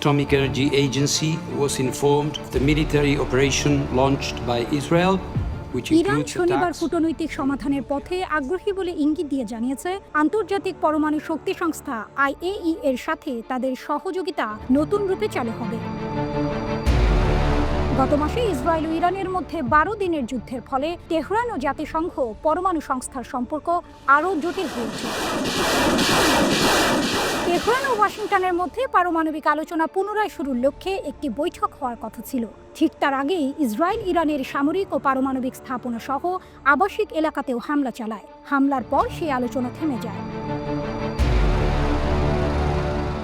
Atomic Energy Agency was informed of the military operation launched by Israel, which Iran includes শনিবার attacks. কূটনৈতিক সমাধানের পথে আগ্রহী বলে ইঙ্গিত দিয়ে জানিয়েছে আন্তর্জাতিক পরমাণু শক্তি সংস্থা IAEA এর সাথে তাদের সহযোগিতা নতুন রূপে চালু হবে। গত মাসে ইসরায়েল ও ইরানের মধ্যে 12 দিনের যুদ্ধের ফলে তেহরান ও জাতিসংঘ পরমাণু সংস্থার সম্পর্ক আরও জটিল হয়েছে। তেহরান ও ওয়াশিংটনের মধ্যে পারমাণবিক আলোচনা পুনরায় শুরুর লক্ষ্যে একটি বৈঠক হওয়ার কথা ছিল। ঠিক তার আগেই ইসরায়েল ইরানের সামরিক ও পারমাণবিক স্থাপনা সহ আবাসিক এলাকাতেও হামলা চালায়। হামলার পর সেই আলোচনা থেমে যায়।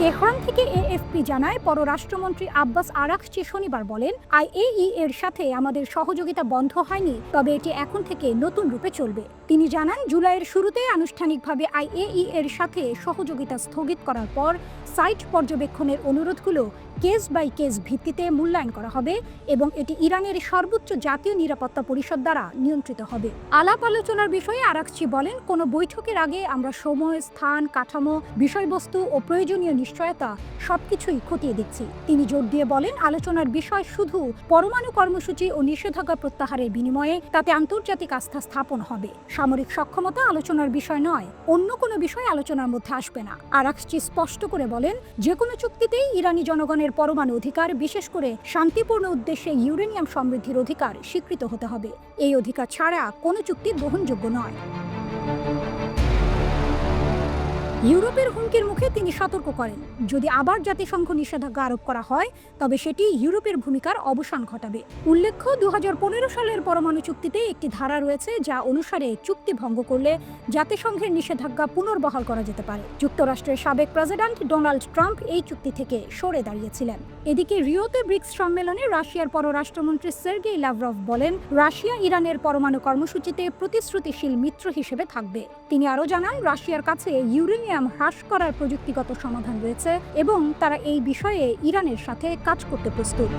তেহরান থেকে AFP জানায়, পররাষ্ট্রমন্ত্রী আব্বাস আরাকচি শনিবার বলেন, IAEA এর সাথে আমাদের সহযোগিতা বন্ধ হয়নি, তবে এটি এখন থেকে নতুন রূপে চলবে। তিনি জানান, জুলাইয়ের শুরুতে আনুষ্ঠানিকভাবে IAEA এর সাথে সহযোগিতা স্থগিত করার পর সাইট পর্যবেক্ষণের অনুরোধগুলো কেস বাই কেস ভিত্তিতে মূল্যায়ন করা হবে এবং এটি ইরানের সর্বোচ্চ জাতীয় নিরাপত্তা পরিষদ দ্বারা নিয়ন্ত্রিত হবে। আলাপ আলোচনার বিষয়ে আরাকচি বলেন, কোনো বৈঠকের আগে আমরা সময়, স্থান, কাঠামো, বিষয়বস্তু ও প্রয়োজনীয় নিশ্চয়তা সবকিছুই খতিয়ে দেখছি। তিনি জোর দিয়ে বলেন, আলোচনার বিষয় শুধু পরমাণু কর্মসূচি ও নিষেধাজ্ঞা প্রত্যাহারের বিনিময়ে তাতে আন্তর্জাতিক আস্থা স্থাপন হবে। সামরিক সক্ষমতা আলোচনার বিষয় নয়, অন্য কোনো বিষয় আলোচনার মধ্যে আসবে না। আরাকচি স্পষ্ট করে বলেন, যে কোনো চুক্তিতেই ইরানি জনগণের পরমাণু অধিকার, বিশেষ করে শান্তিপূর্ণ উদ্দেশ্যে ইউরেনিয়াম সমৃদ্ধির অধিকার স্বীকৃত হতে হবে। এই অধিকার ছাড়া কোনো চুক্তি গ্রহণযোগ্য নয়। ইউরোপের হুমকির মুখে তিনি সতর্ক করেন, যদি আবার জাতিসংঘ নিষেধাজ্ঞা আরোপ করা হয় তবে সেটি ইউরোপের ভূমিকার অবসান ঘটাবে। উল্লেখ্য, 2015 সালের পরমাণু চুক্তিতে একটি ধারা রয়েছে যা অনুসারে চুক্তি ভঙ্গ করলে জাতিসংঘের নিষেধাজ্ঞা পুনর্বহাল করা যেতে পারে। যুক্তরাষ্ট্রের সাবেক প্রেসিডেন্ট ডোনাল্ড ট্রাম্প এই চুক্তি থেকে সরে দাঁড়িয়েছিলেন। এদিকে রিওতে ব্রিক্স সম্মেলনে রাশিয়ার পররাষ্ট্রমন্ত্রী সের্গেই লাভরভ বলেন, রাশিয়া ইরানের পরমাণু কর্মসূচিতে প্রতিশ্রুতিশীল মিত্র হিসেবে থাকবে। তিনি আরও জানান, রাশিয়ার কাছে ইউরেনিয়াম হ্রাস করার প্রযুক্তিগত সমাধান রয়েছে এবং তারা এই বিষয়ে ইরানের সাথে কাজ করতে প্রস্তুত।